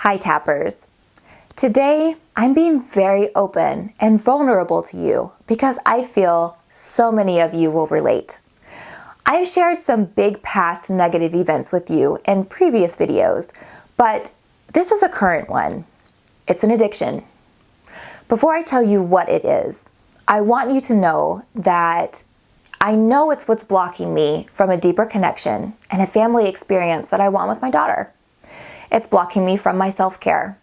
Hi Tappers. Today, I'm being very open and vulnerable to you because I feel so many of you will relate. I've shared some big past negative events with you in previous videos, but this is a current one. It's an addiction. Before I tell you what it is, I want you to know that I know it's what's blocking me from a deeper connection and a family experience that I want with my daughter. It's blocking me from my self-care,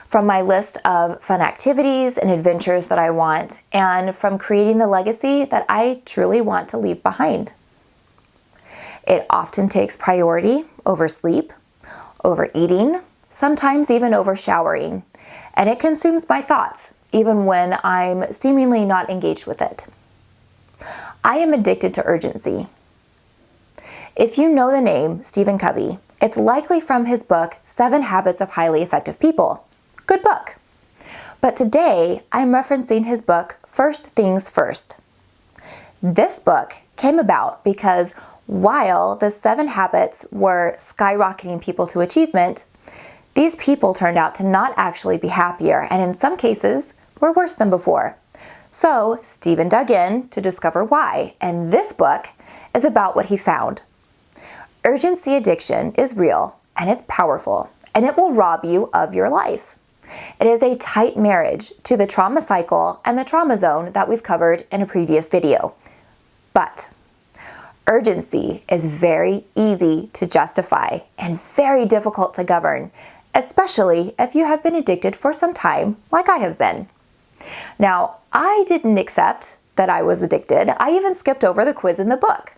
from my list of fun activities and adventures that I want, and from creating the legacy that I truly want to leave behind. It often takes priority over sleep, over eating, sometimes even over showering, and it consumes my thoughts, even when I'm seemingly not engaged with it. I am addicted to urgency. If you know the name Stephen Covey, it's likely from his book, 7 Habits of Highly Effective People. Good book. But today, I'm referencing his book, First Things First. This book came about because while the 7 habits were skyrocketing people to achievement, these people turned out to not actually be happier, and in some cases, were worse than before. So, Stephen dug in to discover why, and this book is about what he found. Urgency addiction is real, and it's powerful, and it will rob you of your life. It is a tight marriage to the trauma cycle and the trauma zone that we've covered in a previous video. But urgency is very easy to justify and very difficult to govern, especially if you have been addicted for some time, like I have been. Now, I didn't accept that I was addicted. I even skipped over the quiz in the book.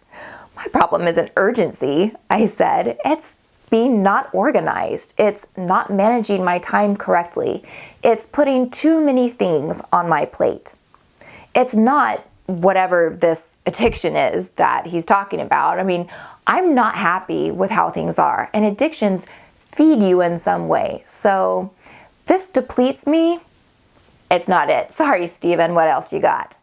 My problem isn't urgency, I said. It's being not organized. It's not managing my time correctly. It's putting too many things on my plate. It's not whatever this addiction is that he's talking about. I mean, I'm not happy with how things are, and addictions feed you in some way. So this depletes me. It's not it. Sorry, Stephen, what else you got?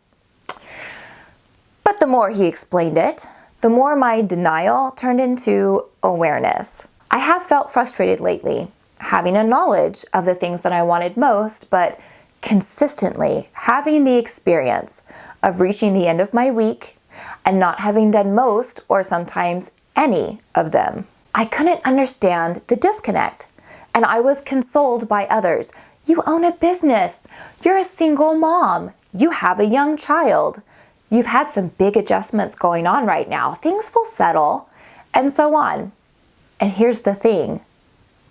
But the more he explained it, the more my denial turned into awareness. I have felt frustrated lately, having a knowledge of the things that I wanted most, but consistently having the experience of reaching the end of my week and not having done most or sometimes any of them. I couldn't understand the disconnect, and I was consoled by others. You own a business. You're a single mom. You have a young child. You've had some big adjustments going on right now. Things will settle, and so on. And here's the thing.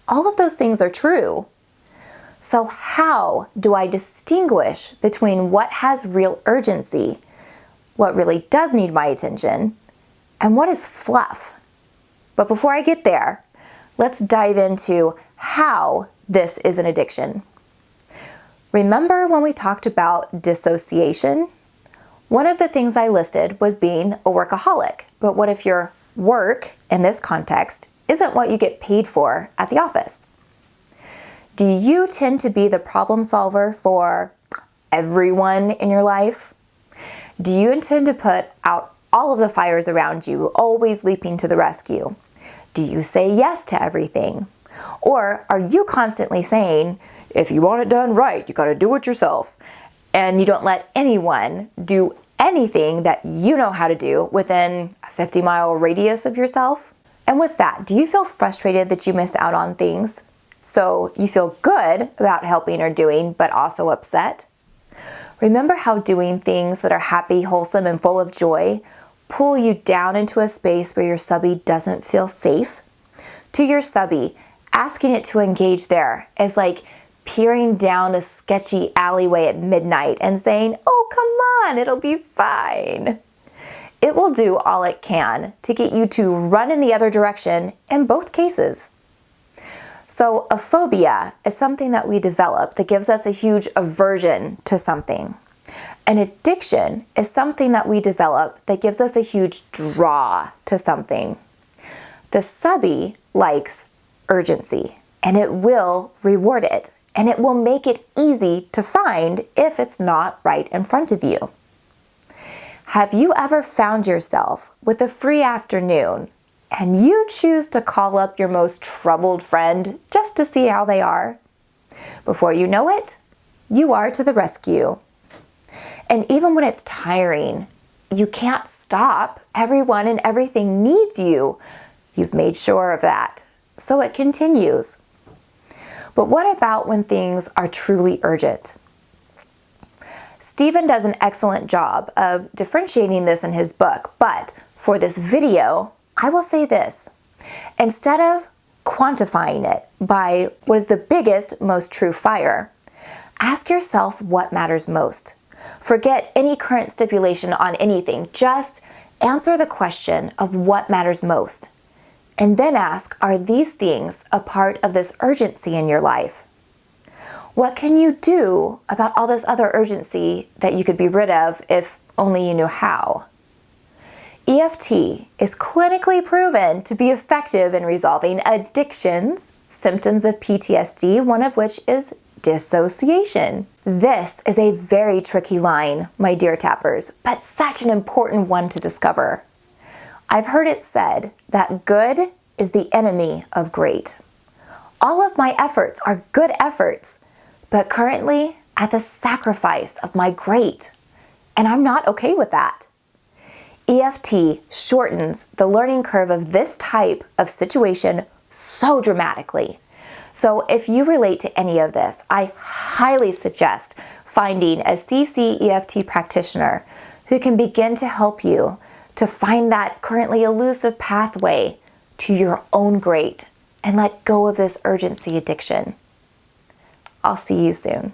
All of those things are true. So how do I distinguish between what has real urgency, what really does need my attention, and what is fluff? But before I get there, let's dive into how this is an addiction. Remember when we talked about dissociation? One of the things I listed was being a workaholic. But what if your work, in this context, isn't what you get paid for at the office? Do you tend to be the problem solver for everyone in your life? Do you intend to put out all of the fires around you, always leaping to the rescue? Do you say yes to everything? Or are you constantly saying, if you want it done right, you gotta do it yourself, and you don't let anyone do anything that you know how to do within a 50-mile radius of yourself? And with that, do you feel frustrated that you missed out on things? So you feel good about helping or doing, but also upset? Remember how doing things that are happy, wholesome, and full of joy pull you down into a space where your subby doesn't feel safe? To your subby, asking it to engage there is like peering down a sketchy alleyway at midnight and saying, "Oh, come on, it'll be fine." It will do all it can to get you to run in the other direction in both cases. So a phobia is something that we develop that gives us a huge aversion to something. An addiction is something that we develop that gives us a huge draw to something. The subby likes urgency, and it will reward it, and it will make it easy to find if it's not right in front of you. Have you ever found yourself with a free afternoon and you choose to call up your most troubled friend just to see how they are. Before you know it, you are to the rescue. And even when it's tiring, you can't stop. Everyone and everything needs you. You've made sure of that. So it continues. But what about when things are truly urgent? Stephen does an excellent job of differentiating this in his book, but for this video, I will say this. Instead of quantifying it by what is the biggest, most true fire, ask yourself what matters most. Forget any current stipulation on anything. Just answer the question of what matters most. And then ask, are these things a part of this urgency in your life? What can you do about all this other urgency that you could be rid of if only you knew how? EFT is clinically proven to be effective in resolving addictions, symptoms of PTSD, one of which is dissociation. This is a very tricky line, my dear tappers, but such an important one to discover. I've heard it said that good is the enemy of great. All of my efforts are good efforts, but currently at the sacrifice of my great, and I'm not okay with that. EFT shortens the learning curve of this type of situation so dramatically. So if you relate to any of this, I highly suggest finding a CCEFT practitioner who can begin to help you to find that currently elusive pathway to your own great and let go of this urgency addiction. I'll see you soon.